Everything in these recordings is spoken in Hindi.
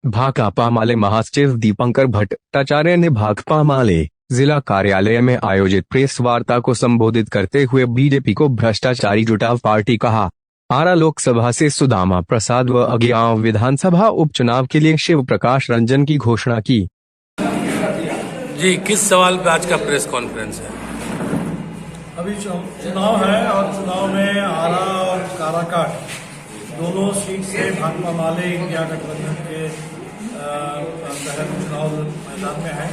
भाकपा माले महासचिव दीपंकर भट्टाचार्य ने भाकपा माले जिला कार्यालय में आयोजित प्रेस वार्ता को संबोधित करते हुए बीजेपी को भ्रष्टाचारी जुटाव पार्टी कहा। आरा लोकसभा से सुदामा प्रसाद व अगियाव विधानसभा उपचुनाव के लिए शिव प्रकाश रंजन की घोषणा की। जी, किस सवाल पे आज का प्रेस कॉन्फ्रेंस है? अभी चुनाव है और चुनाव में आरा और काराकाट दोनों सीट से भाकपा माले इंडिया गठबंधन के तहत चुनाव मैदान में है।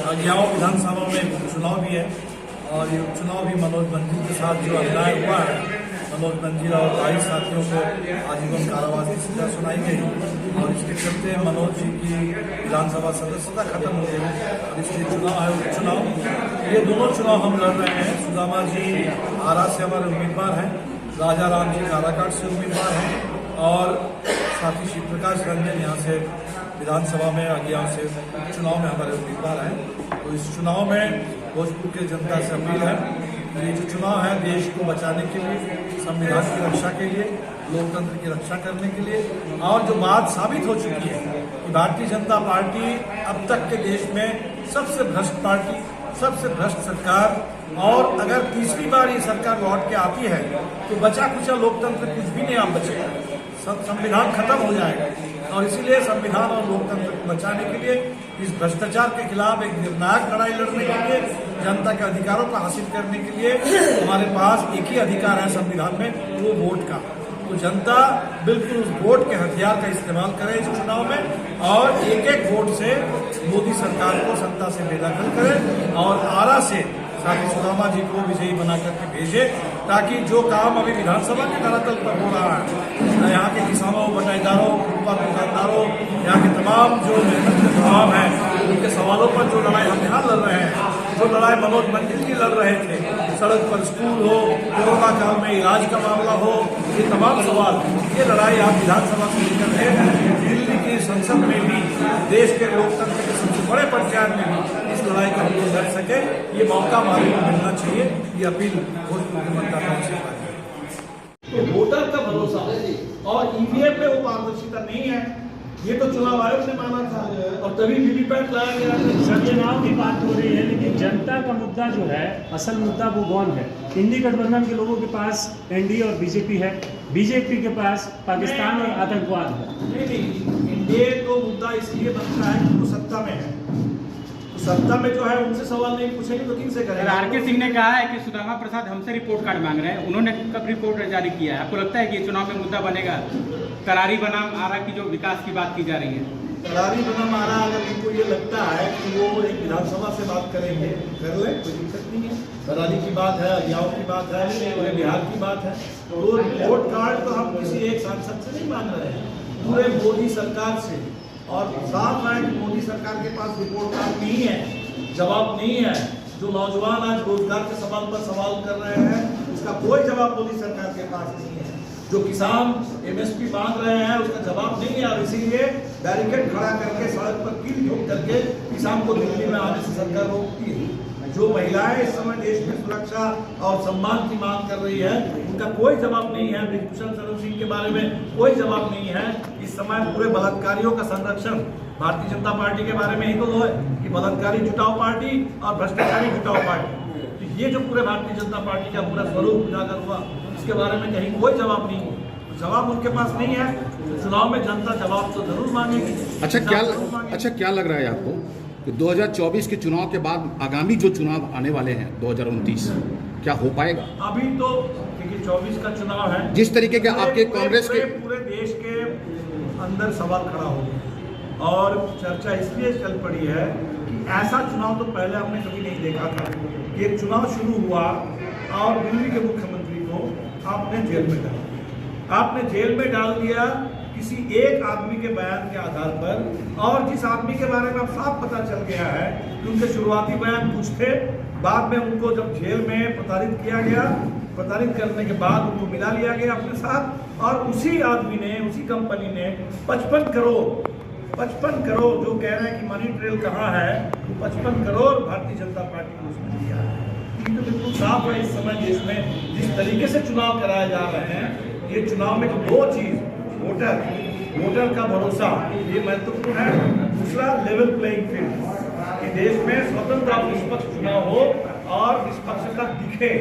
अगियाव विधानसभा में उपचुनाव भी है और ये उपचुनाव भी मनोज मंजिल के साथ जो अन्याय हुआ है, मनोज मंजिल और 22 साथियों को आजीवन कारावास की सजा सुनाई गई और इसके चलते मनोज जी की विधानसभा सदस्यता खत्म हो गई और इसलिए चुनाव है उपचुनाव। ये दोनों चुनाव हम लड़ रहे हैं। सुदामा जी आरा से हमारे उम्मीदवार हैं, राजा राम जी काराकाट से उम्मीदवार हैं और साथ ही शिव प्रकाश रंजन यहाँ से विधानसभा में अगियाव से चुनाव में हमारे उम्मीदवार हैं। तो इस चुनाव में भोजपुर के जनता से अपील है, ये जो चुनाव है देश को बचाने के लिए, संविधान की रक्षा के लिए, लोकतंत्र की रक्षा करने के लिए और जो बात साबित हो चुकी है कि भारतीय जनता पार्टी अब तक के देश में सबसे भ्रष्ट पार्टी, सबसे भ्रष्ट सरकार और अगर तीसरी बार ये सरकार लौट के आती है तो बचा कुचा लोकतंत्र कुछ भी नहीं आप बचेगा, संविधान खत्म हो जाएगा। और इसीलिए संविधान और लोकतंत्र को बचाने के लिए, इस भ्रष्टाचार के खिलाफ एक निर्णायक लड़ाई लड़ने के लिए, जनता के अधिकारों को हासिल करने के लिए हमारे पास एक ही अधिकार है संविधान में, वो वोट का। तो जनता बिल्कुल उस वोट के हथियार का इस्तेमाल करे इस चुनाव में और एक एक वोट से मोदी सरकार को सत्ता से बेदखल करे और आरा से साथी सुदामा जी को विजयी बना करके भेजे, ताकि जो काम अभी विधानसभा के धरातल पर हो रहा है, यहाँ के किसानों, बटाईदारों, दुकानदारों, यहाँ के तमाम जो मेहनत के तमाम है, उनके सवालों पर जो लड़ाई हम यहाँ लड़ रहे हैं, जो लड़ाई मनोज मंजिल जी लड़ रहे थे, सड़क पर स्कूल हो, कोरोना काल में इलाज का मामला हो, ये तमाम सवाल, ये लड़ाई आप विधानसभा से लेकर के दिल्ली की संसद में भी, देश के लोकतंत्र के सबसे बड़े पंचायत में भी इस लड़ाई को हम लोग लड़ सके, ये मौका हमारे को मिलना चाहिए। ये अपील भोजपुर के मतदाताओं से है। तो वोटर का भरोसा और ईवीएम में वो पारदर्शिता नहीं है, ये तो चुनाव आयोग ने माना था और तभी वीवीपैट लाया गया। चुनाव की बात हो रही है, लेकिन जनता का मुद्दा जो है, असल मुद्दा वो कौन है? इंडी गठबंधन के लोगों के पास एनडीए और बीजेपी है, बीजेपी के पास पाकिस्तान और आतंकवाद है। नहीं, एनडीए तो मुद्दा इसलिए बनता है कि वो सत्ता में है, तो सत्ता में जो है उनसे सवाल नहीं पूछेंगे तो किन से करेंगे? आरके सिंह ने कहा है कि सुदामा प्रसाद हमसे रिपोर्ट कार्ड मांग रहे हैं, उन्होंने कब रिपोर्ट जारी किया है? आपको लगता है कि ये चुनाव में मुद्दा बनेगा? तरारी बनाम आरा की जो विकास की बात की जा रही है, तरारी बनाम आरा, अगर इनको ये लगता है कि वो एक विधानसभा से बात करेंगे, कर ले, कोई दिक्कत नहीं है। तरारी की बात है, अगियाव की बात है, पूरे बिहार की बात है। तो रिपोर्ट कार्ड तो हम किसी एक सांसद से नहीं मांग रहे हैं, पूरे मोदी सरकार से। और साफ है कि मोदी सरकार के पास रिपोर्ट कार्ड नहीं है, जवाब नहीं है। जो नौजवान आज रोजगार के सवाल पर सवाल कर रहे हैं, उसका कोई जवाब मोदी सरकार के पास नहीं है। जो किसान एमएसपी मांग रहे हैं, उसका जवाब नहीं है और इसीलिए बैरिकेड खड़ा करके, सड़क पर कील ठोक करके किसान को दिल्ली में आने से सरकार रोकती है। जो महिलाएं इस समय देश में सुरक्षा और सम्मान की मांग कर रही है, उनका कोई जवाब नहीं है। ब्रिजभूषण शरण सिंह के बारे में कोई जवाब नहीं है। इस समय पूरे बलात्कारियों का संरक्षण भारतीय जनता पार्टी के बारे में ही तो है कि बलात्कारी जुटाव पार्टी और भ्रष्टाचारी जुटाव पार्टी। तो ये जो पूरे भारतीय जनता पार्टी का पूरा स्वरूप उजागर हुआ, इसके बारे में कहीं कोई जवाब नहीं है। तो जवाब उनके पास नहीं है, तो चुनाव में जनता जवाब तो जरूर मांगेगी। अच्छा, क्या लग रहा है आपको कि 2024 के चुनाव के बाद आगामी जो चुनाव आने वाले हैं 2029, क्या हो पाएगा? अभी तो देखिए 24 का चुनाव है, जिस तरीके के आपके कांग्रेस के पूरे देश के अंदर सवाल खड़ा हो गया और चर्चा इसलिए चल पड़ी है कि ऐसा चुनाव तो पहले हमने कभी नहीं देखा था। ये चुनाव शुरू हुआ और दिल्ली के मुख्यमंत्री को आपने जेल में डाल दिया। आपने जेल में डाल दिया किसी एक आदमी के बयान के आधार पर, और जिस आदमी के बारे में अब साफ पता चल गया है कि उनके शुरुआती बयान कुछ थे, बाद में उनको जब जेल में प्रताड़ित किया गया, प्रताड़ित करने के बाद उनको मिला लिया गया अपने साथ और उसी आदमी ने, उसी कंपनी ने 55 करोड़ जो कह रहे हैं कि मनी ट्रेल कहाँ है, वो 55 करोड़ भारतीय जनता पार्टी को उसने दिया है। तो बिल्कुल साफ है इस समय देश में जिस तरीके से चुनाव कराए जा रहे हैं, ये चुनाव में दो चीज, वोटर वोटर का भरोसा ये महत्वपूर्ण है। दूसरा लेवल प्लेइंग फील्ड, कि देश में स्वतंत्र और निष्पक्ष चुनाव हो और निष्पक्षता दिखे।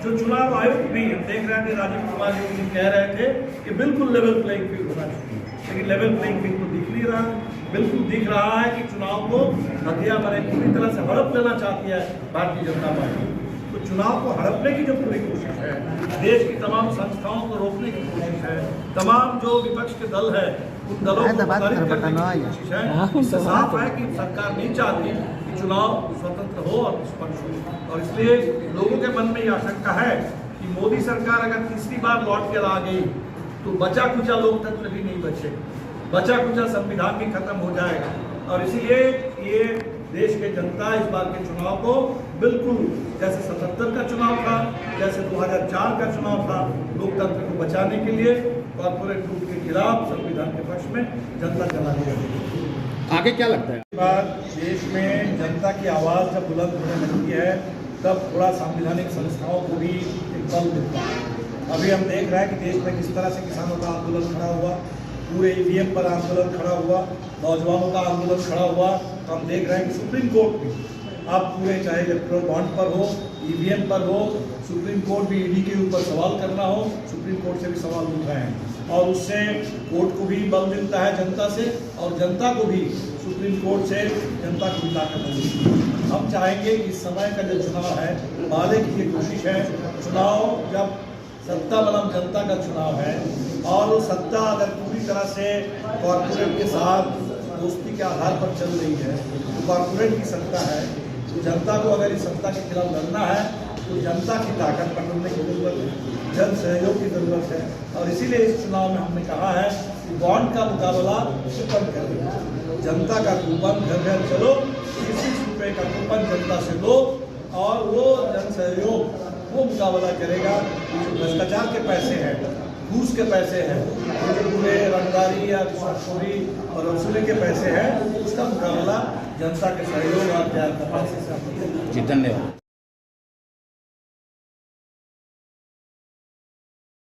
जो चुनाव आयोग भी हम देख रहे थे, राजीव कुमार जी कह रहे थे कि बिल्कुल लेवल प्लेइंग फील्ड होना चाहिए, लेकिन लेवल प्लेइंग फील्ड तो दिख नहीं रहा। बिल्कुल दिख रहा है कि चुनाव को हथिया मरे पूरी तरह से हड़प लेना चाहती है भारतीय जनता पार्टी। तो चुनाव को हड़पने की जो पूरी कोशिश है, देश की तमाम संस्थाओं को रोकने की कोशिश है, तमाम जो विपक्ष के दल है उन दलों को प्रताड़ित करने की कोशिश है। इससे साफ है कि सरकार नहीं चाहती कि चुनाव स्वतंत्र हो और निष्पक्ष हो। और इसलिए लोगों के मन में ये आशंका है कि मोदी सरकार अगर तीसरी बार लौट कर आ गई तो बचा कुचा लोकतंत्र भी नहीं बचे, बचा कुचा संविधान भी खत्म हो जाएगा। और इसीलिए ये देश के जनता इस बार के चुनाव को बिल्कुल जैसे 77 का चुनाव था, जैसे 2004 का चुनाव था, लोकतंत्र को बचाने के लिए कॉर्पोरेट रूल के खिलाफ संविधान के पक्ष में जनता चला रही है। आगे क्या लगता है? बार देश में जनता की आवाज़ जब बुलंद होने लगती है तब थोड़ा संवैधानिक संस्थाओं को भी एक बल मिलता है। अभी हम देख रहे हैं कि देश में किस तरह से किसानों का आंदोलन खड़ा हुआ, पूरे ईवीएम पर आंदोलन खड़ा हुआ, नौजवानों का आंदोलन खड़ा हुआ। तो हम देख रहे हैं कि सुप्रीम कोर्ट भी अब पूरे, चाहे इलेक्टोरल बॉन्ड पर हो, ईवीएम पर हो, सुप्रीम कोर्ट भी ईडी के ऊपर सवाल करना हो, सुप्रीम कोर्ट से भी सवाल उठ रहे हैं। और उससे कोर्ट को भी बल मिलता है जनता से, और जनता को भी सुप्रीम कोर्ट से जनता को भी ताकत मिलती है। हम चाहेंगे कि इस समय का जो चुनाव है, वादे की ये कोशिश है, चुनाव जब सत्ता बनाम जनता का चुनाव है और वो सत्ता अगर पूरी तरह से कॉर्पोरेट के साथ दोस्ती के आधार पर चल रही है, तो कॉर्पोरेट की सत्ता है, तो जनता को अगर इस सत्ता के खिलाफ लड़ना है तो जनता की ताकत पकड़ने की जरूरत है, जन सहयोग की जरूरत है। और इसीलिए इस चुनाव में हमने कहा है कि बॉन्ड का मुकाबला कूपन करेगा, जनता का कूपन घर घर चलो, 30 रुपये का कूपन जनता से लो और वो जन सहयोग वो मुकाबला करेगा। जो भ्रष्टाचार के पैसे हैं, घूस के पैसे हैं, जो पूरे रंगदारी या रिश्वतखोरी और वसूली के पैसे हैं, उसका मुकाबला जनता के सहयोग और प्यार का पैसे से। जी धन्यवाद।